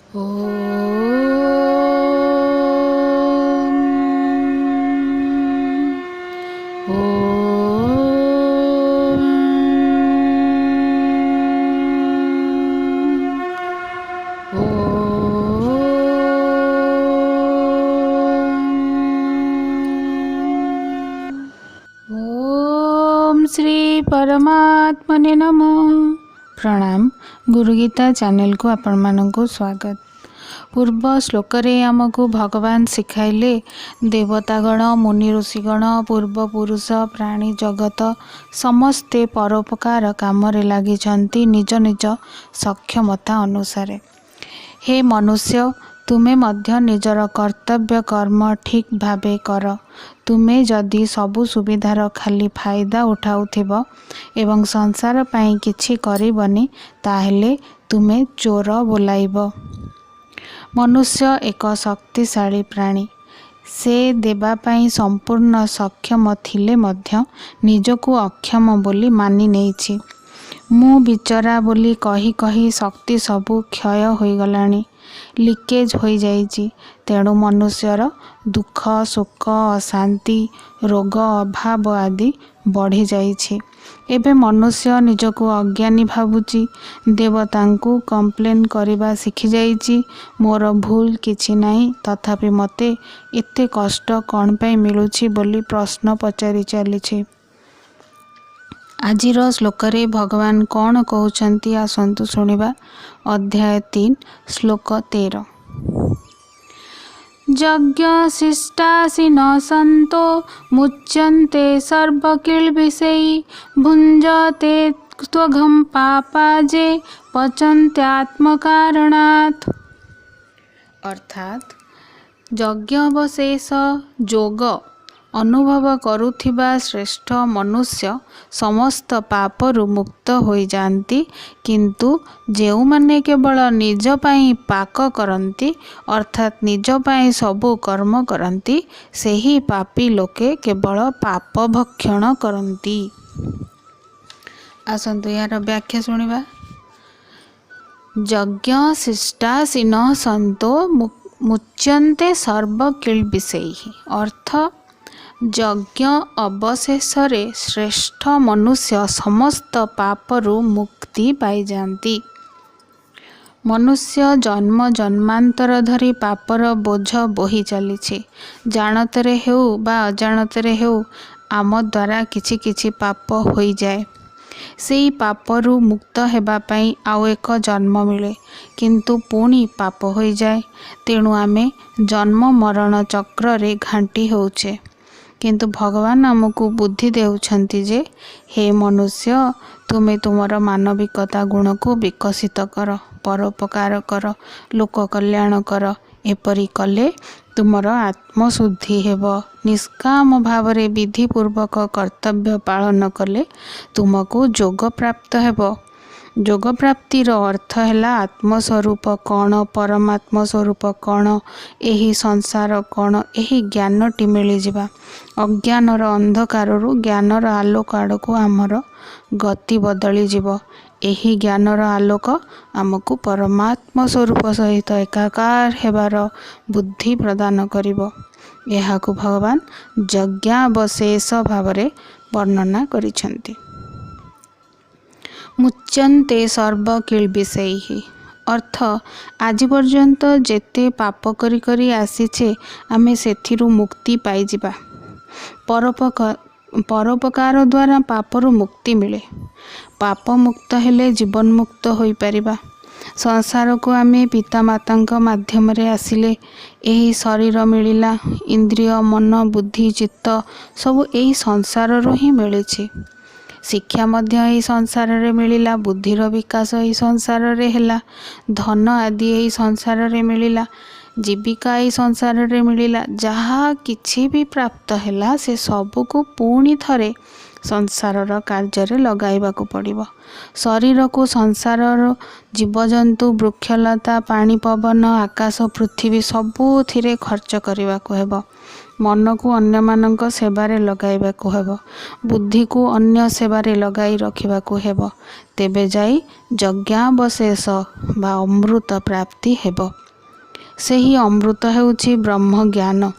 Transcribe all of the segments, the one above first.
ॐ श्री परमात्मने नमः। प्रणाम। गुरुगीता चैनल को आपण मानक स्वागत। पूर्व श्लोक रे आमको भगवान शिखाइले देवतागण मुनि ऋषिगण पूर्वपुरुष प्राणी जगत समस्ते परोपकार काम लगी निज निज सक्षमता अनुसार। हे मनुष्य, तुमे मध्य निजर कर्तव्य कर्म ठीक भावे कर। तुमे जदि सबु सुविधार खाली फायदा उठाउथिब एवं संसार पाई किछि करिबनी ताहेले तुमे चोर बोलाइब। मनुष्य एक शक्तिशाली प्राणी। से देवा पाई संपूर्ण सक्षम थिले मध्य निजको अक्षम बोली मानि नेछि। मु बिचरा बोली कही कही शक्ति सबु क्षय होई गलानी, लीकेज हो जाइछि। तेणु मनुष्यर दुख सुख अशांति रोग अभाव आदि बढ़ी जाइछि। एबे मनुष्य निजको अज्ञानी भाबुची, देवतांकु कंप्लेन करिबा शिखि जाइछि। मोर भूल किछि नाही, तथापि मते एते कष्ट कौन पाई मिलुछि बोली प्रश्न पचारि चलिछि। आजिर श्लोक रे भगवान कौन कहउछंती आसंतु सुनिबा। अध्याय 3 श्लोक 13। यज्ञ शिष्टासि न सन्तो मुच्यन्ते सर्वकिल्बिषै भुञ्जते त्वघं पापाजे पचन्त्यात्मकारणात्। अर्थात यज्ञावशेष जोग अनुभव करुथिबा श्रेष्ठ मनुष्य समस्त पापरु मुक्त होई जाती, किंतु जेउमाने केवल निज पाई पाक करती अर्थात निज पाई सबु कर्म करती, सेही पापी लोके केवल पाप भक्षण करती। आसंतु यार व्याख्या सुनिबा। यज्ञ शिष्टासि न सन्तो मुच्यन्ते सर्वकिल्बिषै। अर्थ यज्ञ अवशेषरे श्रेष्ठ मनुष्य समस्त पापरु मुक्ति पाई जाती। मनुष्य जन्म जन्मांतर धरी पापर बोझ बोही चलीछि। जानतरे हेउ बा अजाणतरे हेउ आम द्वारा किछि किछि पाप होई जाए। सेई पापरु मुक्त हेबा पाई आउ एक जन्म मिले, किंतु पुणी पाप होई जाए। तेणु आमे जन्म मरण चक्र रे घांटी होउछे। किंतु भगवान आमको बुद्धि देउछंती जे, हे मनुष्य, तुमे तुमर मानविकता गुण को विकसित कर, परोपकार कर, लोक कल्याण कर। एपरि कले तुमर आत्मशुद्धि हेब। निष्काम भाव रे विधिपूर्वक कर्तव्य पालन कले तुमको जोग प्राप्त हेब। जोग प्राप्तिर अर्थ है आत्मस्वरूप कौन, परमात्म स्वरूप कौन, एही संसार कौन, एही ज्ञानटी मिल जावा। अज्ञानर अंधकार ज्ञानर आलोक आड़क आमर गति बदली जीव। एही ज्ञानर आलोक आमको परमात्म स्वरूप सहित एकाकार हेबार बुद्धि प्रदान करिवो। एहाकु भगवान यज्ञावशेष भाव रे वर्णना करिसेंती। मुच्यन्ते सर्वकिल्बिषै। अर्थ आज पर्यंत जेते पाप करी करी आसीछे आमे सेथिरु मुक्ति पाई जिबा। परोपकार द्वारा पापरु मुक्ति मिले। पाप मुक्त हेले जीवन मुक्त होई परिबा। संसार को आमे पिता मातांक माध्यम रे आसिले। एही शरीर मिलिला। इंद्रिय मन बुद्धि चित्त सब एही संसार रो ही मिलिछि। शिक्षा मध्य एही संसार रे मिलिला। बुद्धिर विकास एही संसार रे हेला। धन आदि एही संसार रे मिलिला। जीविका एही संसार रे मिलिला। जहा किछि भी प्राप्त हेला से सबको पुणी थरे ସଂସାରର କାର୍ଯ୍ୟରେ ଲଗାଇବାକୁ ପଡ଼ିବ। ଶରୀରକୁ ସଂସାରର ଜୀବଜନ୍ତୁ, ବୃକ୍ଷଲତା, ପାଣି, ପବନ, ଆକାଶ, ପୃଥିବୀ ସବୁଥିରେ ଖର୍ଚ୍ଚ କରିବାକୁ ହେବ। ମନକୁ ଅନ୍ୟମାନଙ୍କ ସେବାରେ ଲଗାଇବାକୁ ହେବ। ବୁଦ୍ଧିକୁ ଅନ୍ୟ ସେବାରେ ଲଗାଇ ରଖିବାକୁ ହେବ। ତେବେ ଯାଇ ଯଜ୍ଞାବଶେଷ ବା ଅମୃତ ପ୍ରାପ୍ତି ହେବ। ସେହି ଅମୃତ ହେଉଛି ବ୍ରହ୍ମଜ୍ଞାନ,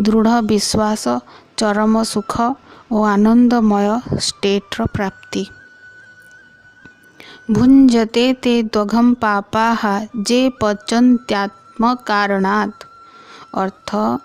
ଦୃଢ଼ ବିଶ୍ୱାସ, ଚରମ ସୁଖ ଓ ଆନନ୍ଦମୟ ଷ୍ଟେଟ୍ର ପ୍ରାପ୍ତି। ଭୁଞ୍ଜତେ ତେ ତ୍ୱଘଂ ପାପାଃ ଯେ ପଚନ୍ତ୍ୟାତ୍ମକାରଣାତ୍। ଅର୍ଥ,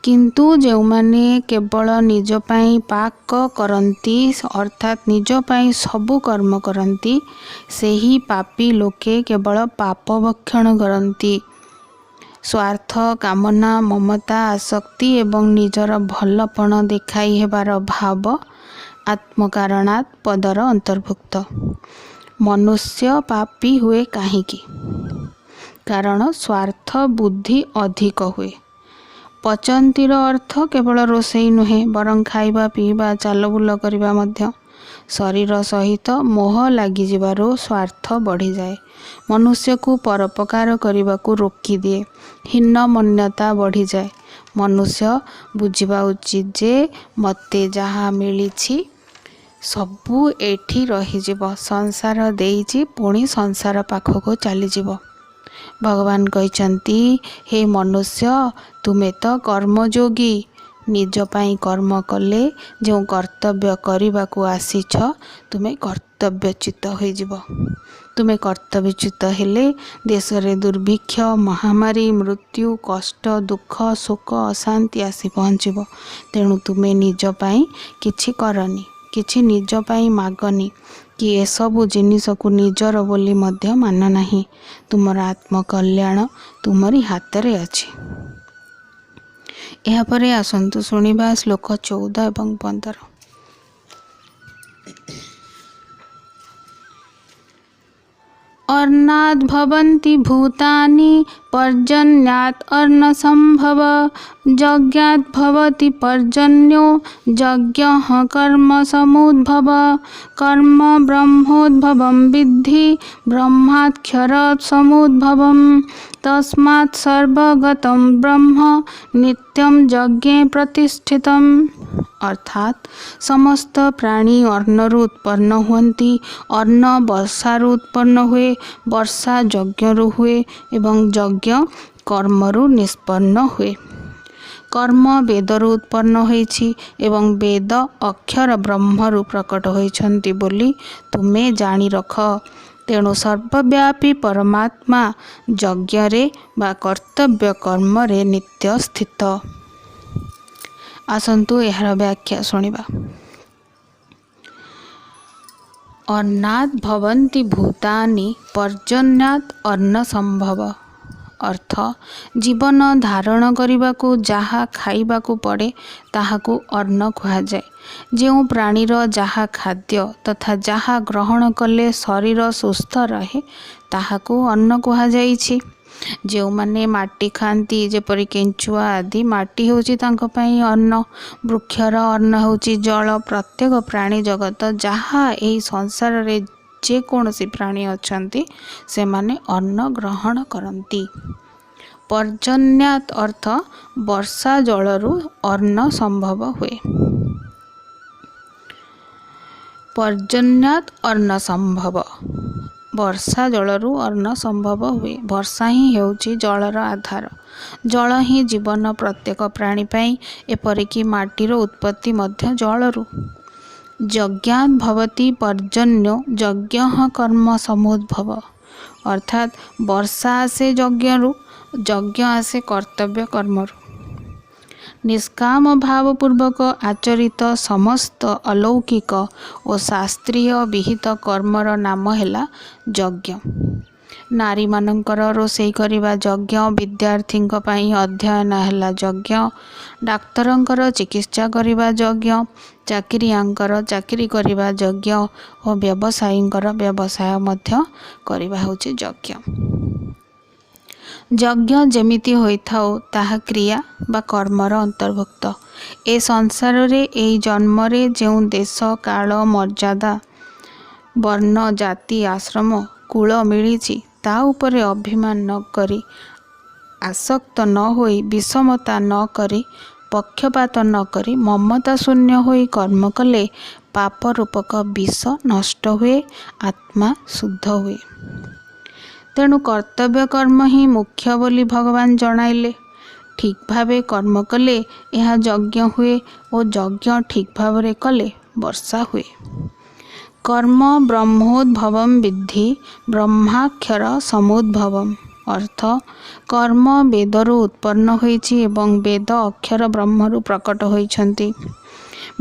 କିନ୍ତୁ ଯେଉଁମାନେ କେବଳ ନିଜ ପାଇଁ ପାକ କରନ୍ତି, ଅର୍ଥାତ୍ ନିଜ ପାଇଁ ସବୁ କର୍ମ କରନ୍ତି, ସେହି ପାପୀ ଲୋକେ କେବଳ ପାପ ଭକ୍ଷଣ କରନ୍ତି। ସ୍ୱାର୍ଥ, କାମନା, ମମତା, ଆସକ୍ତି ଏବଂ ନିଜର ଭଲପଣ ଦେଖାଇ ହେବାର ଭାବ ଆତ୍ମକାରଣାତ୍ ପଦର ଅନ୍ତର୍ଭୁକ୍ତ। ମନୁଷ୍ୟ ପାପୀ ହୁଏ କାହିଁକି? କାରଣ ସ୍ୱାର୍ଥ ବୁଦ୍ଧି ଅଧିକ ହୁଏ। ପଚନ୍ତିର ଅର୍ଥ କେବଳ ରୋଷେଇ ନୁହେଁ, ବରଂ ଖାଇବା, ପିଇବା, ଚାଲବୁଲ କରିବା ମଧ୍ୟ। ଶରୀର ସହିତ ମୋହ ଲାଗିଯିବାରୁ ସ୍ୱାର୍ଥ ବଢ଼ିଯାଏ। ମନୁଷ୍ୟକୁ ପରୋପକାର କରିବାକୁ ରୋକିଦିଏ। ହୀନମନ୍ୟତା ବଢ଼ିଯାଏ। ମନୁଷ୍ୟ ବୁଝିବା ଉଚିତ ଯେ ମୋତେ ଯାହା ମିଳିଛି ସବୁ ଏଠି ରହିଯିବ। ସଂସାର ଦେଇଛି, ପୁଣି ସଂସାର ପାଖକୁ ଚାଲିଯିବ। ଭଗବାନ କହିଛନ୍ତି, ହେ ମନୁଷ୍ୟ, ତୁମେ ତ କର୍ମଯୋଗୀ। ନିଜ ପାଇଁ କର୍ମ କଲେ ଯେଉଁ କର୍ତ୍ତବ୍ୟ କରିବାକୁ ଆସିଛ, ତୁମେ କର୍ତ୍ତବ୍ୟଚ୍ୟୁତ ହୋଇଯିବ। ତୁମେ କର୍ତ୍ତବ୍ୟଚ୍ୟୁତ ହେଲେ ଦେଶରେ ଦୁର୍ଭିକ୍ଷ, ମହାମାରୀ, ମୃତ୍ୟୁ, କଷ୍ଟ, ଦୁଃଖ, ଶୋକ, ଅଶାନ୍ତି ଆସି ପହଞ୍ଚିବ। ତେଣୁ ତୁମେ ନିଜ ପାଇଁ କିଛି କରନି, କିଛି ନିଜ ପାଇଁ ମାଗନି, କି ଏସବୁ ଜିନିଷକୁ ନିଜର ବୋଲି ମଧ୍ୟ ମାନ ନାହିଁ। ତୁମର ଆତ୍ମକଲ୍ୟାଣ ତୁମରି ହାତରେ ଅଛି। ଏହାପରେ ଆସନ୍ତୁ ଶୁଣିବା ଶ୍ଲୋକ 14 ଏବଂ 15। अर्णाद् भवन्ति भूतानि पर्जन्यात् अर्णसम्भव। यज्ञात् भवति पर्जन्यो यज्ञः कर्मसमुद्भव। कर्म ब्रह्मोद्भवं विद्धि ब्रह्मात् क्षरात् समुद्भवम्। तस्मात् सर्वगतं ब्रह्म नित्यं यज्ञे प्रतिष्ठितम्। अर्थात समस्त प्राणी अर्णरु उत्पन्न हुअन्ति। अर्ण वर्षारु उत्पन्न हुए, वर्षा यज्ञरु हुए एवं यज्ञ कर्मरु निष्पन्न हुए। कर्म वेदरु उत्पन्न होइछि एवं वेद अक्षर ब्रह्मरु प्रकट होइछन्ति बोली तुमे जानी रख। तेणु सर्वव्यापी परमात्मा यज्ञरे बा कर्तव्य कर्मरे नित्य स्थित। आसन्तु एहार व्याख्या शुणिबा। अन्नात् भवन्ति भूतानि पर्जन्यात् अन्न संभव। अर्थ, जीवन धारण करने जहा खाइबाकू पड़े ताहाकू अन्न कुहाଯାଏ। ଯେଉଁ प्राणीर जहा खाद्य तथा जहा ग्रहण कले शरीर सुस्थ रहे ताहाकू अन्न कुहाଯାଇଛି। ଯେଉଁମାନେ ମାଟି ଖାଆନ୍ତି, ଯେପରି କେଞ୍ଚୁଆ ଆଦି, ମାଟି ହେଉଛି ତାଙ୍କ ପାଇଁ ଅନ୍ନ। ବୃକ୍ଷର ଅନ୍ନ ହେଉଛି ଜଳ। ପ୍ରତ୍ୟେକ ପ୍ରାଣୀ ଜଗତ ଯାହା ଏହି ସଂସାରରେ ଯେକୌଣସି ପ୍ରାଣୀ ଅଛନ୍ତି ସେମାନେ ଅନ୍ନ ଗ୍ରହଣ କରନ୍ତି। पर्जन्यात् अर्थ वर्षा जलरू अन्न संभव हुए। पर्जन्यात् अन्न संभव, वर्षा जलरू अन्न संभव हुए। वर्षा ही हेउची जलर आधार। जल ही जीवन प्रत्येक प्राणी पाई, एपरिकी माटीर उत्पत्ति मध्य जलरू। यज्ञात् भवति पर्जन्यो यज्ञः कर्म समुद्भव। अर्थात वर्षा आसे यज्ञरू, यज्ञ आसे कर्तव्य कर्मरू। निष्काम भावपूर्वक आचरित समस्त अलौकिक और शास्त्रीय विहित कर्मर नाम हैला यज्ञ। नारी मानकर रोषेई करिबा यज्ञ, विद्यार्थी अध्ययन हैला यज्ञ, डाक्तरंकर चिकित्सा करिबा यज्ञ, चाकरियांकर चाकरी करिबा यज्ञ और व्यवसायींकर व्यवसाय मध्य करिबा होछि यज्ञ। यज्ञ जेमिति होइथाउ ताहा क्रिया बा कर्मर अंतर्भुक्त। ए संसार रे ए जन्म रे जो देश काल मर्यादा वर्ण जाति आश्रम कूल मिली ता उपरे अभिमान न करी आसक्त न होई विषमता न करी पक्षपात न करी ममता शून्य होई कर्म कले पाप रूपक विष नष्ट हुए आत्मा शुद्ध हुए। तेणु कर्तव्य कर्म ही मुख्य बोली भगवान जणाइले। ठीक भावे कर्म कले यह यज्ञ हुए और यज्ञ ठीक भाव कले वर्षा हुए। कर्म ब्रह्मोद्भवम विद्धि ब्रह्माक्षर समुद्भवम। अर्थ कर्म वेदरू उत्पन्न होइछि एवं वेद अक्षर ब्रह्मरू प्रकट होइछन्ति।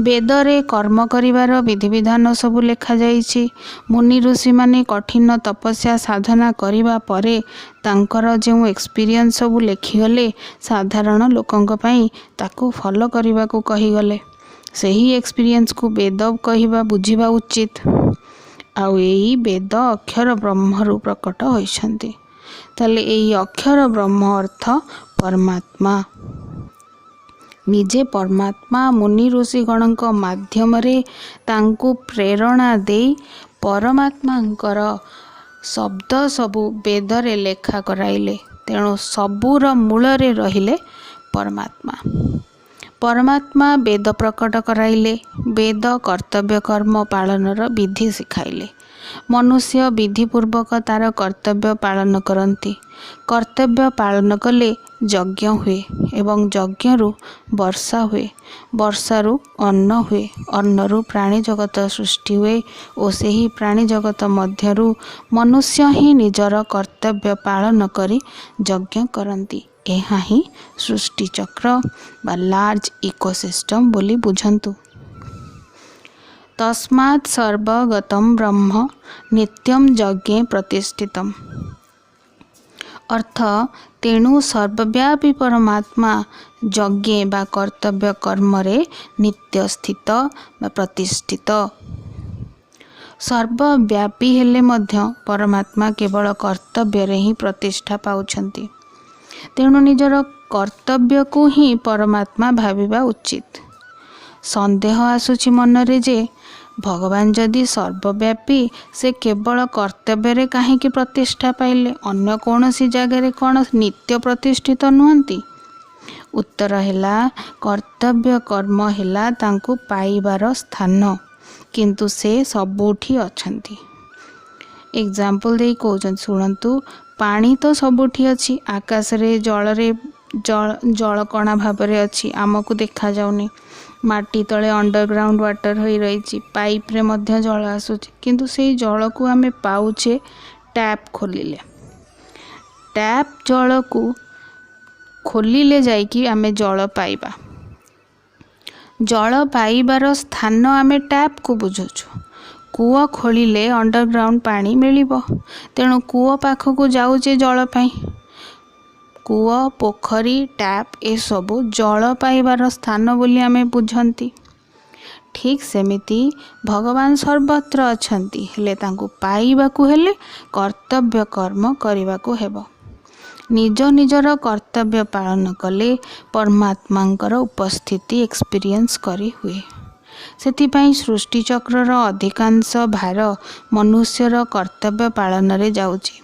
वेदरे कर्म करिवार विधि विधान सबु लेखा जाइछि। मुनि ऋषि माने कठिन तपस्या साधना करिवा परे तांकर जो एक्सपीरियंस सबु लेखिगले साधारण लोकंक पई ताकू फॉलो करिवा को कहिगले। सही एक्सपीरियंस को वेद कहिबा बुझिबा उचित। आउ एई वेद अक्षर ब्रह्मरू प्रकट होइछन्ति। ताले एई अक्षर ब्रह्म अर्थ परमात्मा। निजे परमात्मा मुनि ऋषिगणक माध्यम रे तांकु प्रेरणा दे परमात्मांकर शब्द सबु वेदरे लेखा कराइले। तेणु सबूर मूल रे रहिले परमात्मा। परमात्मा वेद प्रकट कराइले। वेद कर्तव्य कर्म पालनर विधि सिखाइले। मनुष्य विधिपूर्वक तार कर्तव्य पालन करती। कर्तव्य पालन कले यज्ञ हुए एवं यज्ञरु वर्षा हुए। वर्षारु अन्न हुए। अन्नरु प्राणी जगत सृष्टि हुए और सही प्राणी जगत मध्यरु मनुष्य ही निजर कर्तव्य पालन करी यज्ञ करती। यह ही सृष्टि चक्र बा लार्ज इकोसिस्टम बोली बुझंतु। तस्मात् सर्वगतम ब्रह्म नित्यम यज्ञे प्रतिष्ठितम। अर्थ तेणु सर्वव्यापी परमात्मा यज्ञे बा कर्तव्य कर्म रे नित्य स्थित बा प्रतिष्ठित। सर्वव्यापी हेले मध्य परमात्मा केवल कर्तव्य रे ही प्रतिष्ठा पाउछंती। तेणु निजर कर्तव्य को ही परमात्मा भाविबा उचित। संदेह आसुछि मनरे जे भगवान जदि सर्वव्यापी से केवल कर्तव्य रे काहेकि प्रतिष्ठा पाइले अन्य कौनसी जगह कौन नित्य प्रतिष्ठित नुहंती। उत्तर हेला कर्तव्य कर्म हेला तांकु पाइबार स्थान किंतु से सबुठी अछंती। एग्जाम्पल दे कहउछन सुनंतु। पानी तो सबुठी अछि। आकाश रे जल रे जल कणा भाव रे अछि आमको देखा जाउनी। माटी तले अंडरग्राउंड वाटर हो रही पाइप रे मध्य जल आसुची किंतु से जल को आमे पाउचे टैप खोलिले। टैप जल को खोलिले जाइकी आमे जल पाइबा। जल पाइबार स्थान आमे टैप को बुझुछु। कूଅ खोलिले अंडरग्राउंड पानी मिलिबो। तेणु कूଅ पाखक जाउचे जल पाई। कूଅ पोखरी टैप ए सबु जल पाइबार स्थान बोली आमे बुझंती। ठीक सेमिति भगवान सर्वत्र अछंती हेले तांको पाइबाकू हेले कर्तव्य कर्म करिबाकू हेबो। निज निजर कर्तव्य पालन कले परमात्मांकर उपस्थिति एक्सपीरियंस करी हुए। सेतिपाई सृष्टि चक्रर अधिकांश भार मनुष्यर कर्तव्य पालन रे जाउची।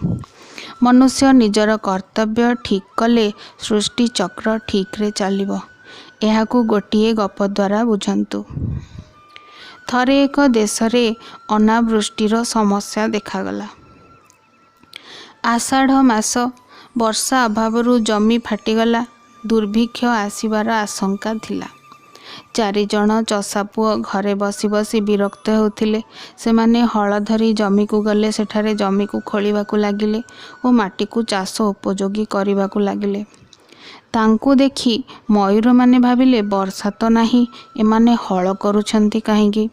मनुष्य निजर कर्तव्य ठीक कले सृष्टि चक्र ठीक रे चलिबो। एहाकू गोटिए गप द्वारा बुझंतु। थरे एक देश रे अनावृष्टिर समस्या देखागला। आषाढ़ मास वर्षा अभावरू जमी फाटिगला। दुर्भिक्ष आसीबार आशंका थिला। 4 जण चषापुଅ घरे बसी बसी विरक्त होउथिले। सेमाने हल धरी जमी को गले सेठारे जमी को खोलिबाकू लागिले और माटी को चाष उपयोगी करिबाकू लागिले। तांकू देखी मयूर माने भाविले वर्षा तो नाही एमाने हल करूछंती काहेकि।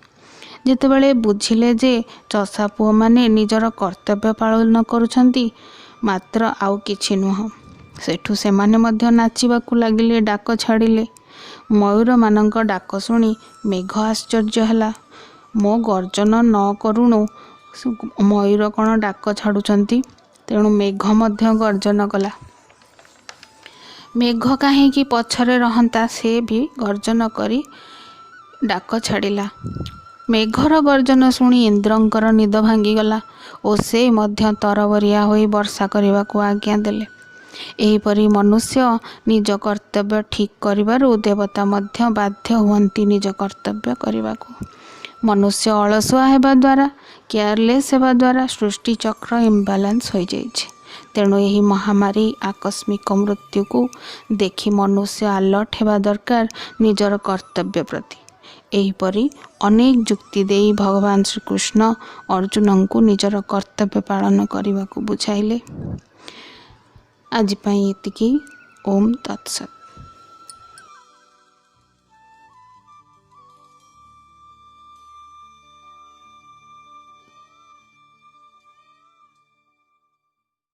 जेतेबेले बुझिले जे चषापुଅ माने निजर कर्तव्य पालन करूछंती मात्र आउ किछि नुह। सेठू सेमाने मध्य नाचिबाकू लागिले डाक छाड़िले। मयूर मानक डाक शुणी मेघ आश्चर्य है। मो गर्जन न करुणु मयूर कौन डाक छाड़ुंट। तेणु मेघ मध्य गर्जन कला। ମେଘ କାହିଁକି ପଛରେ ରହନ୍ତା ସେ ବି ଗର୍ଜନ କରି ଡାକ ଛାଡ଼ିଲା। ମେଘର ଗର୍ଜନ ଶୁଣି ଇନ୍ଦ୍ରଙ୍କର ନିଦ ଭାଙ୍ଗିଗଲା ଓ ସେ ମଧ୍ୟ ତରବରିଆ ହୋଇ ବର୍ଷା କରିବାକୁ ଆଜ୍ଞା ଦେଲେ। ଏହିପରି ମନୁଷ୍ୟ ନିଜ କର୍ତ୍ତବ୍ୟ ଠିକ୍ କରିବାରୁ ଦେବତା ମଧ୍ୟ ବାଧ୍ୟ ହୁଅନ୍ତି ନିଜ କର୍ତ୍ତବ୍ୟ କରିବାକୁ। ମନୁଷ୍ୟ ଅଳସୁଆ ହେବା ଦ୍ୱାରା, କେୟାରଲେସ୍ ହେବା ଦ୍ୱାରା ସୃଷ୍ଟିଚକ୍ର ଇମ୍ବାଲାନ୍ସ ହୋଇଯାଇଛି। ତେଣୁ ଏହି ମହାମାରୀ ଆକସ୍ମିକ ମୃତ୍ୟୁକୁ ଦେଖି ମନୁଷ୍ୟ ଆଲର୍ଟ ହେବା ଦରକାର ନିଜର କର୍ତ୍ତବ୍ୟ ପ୍ରତି। ଏହିପରି ଅନେକ ଯୁକ୍ତି ଦେଇ ଭଗବାନ ଶ୍ରୀକୃଷ୍ଣ ଅର୍ଜୁନଙ୍କୁ ନିଜର କର୍ତ୍ତବ୍ୟ ପାଳନ କରିବାକୁ ବୁଝାଇଲେ। ଆଜି ପାଇଁ ଏତିକି। ଓମ୍ ତତ୍ସତ୍।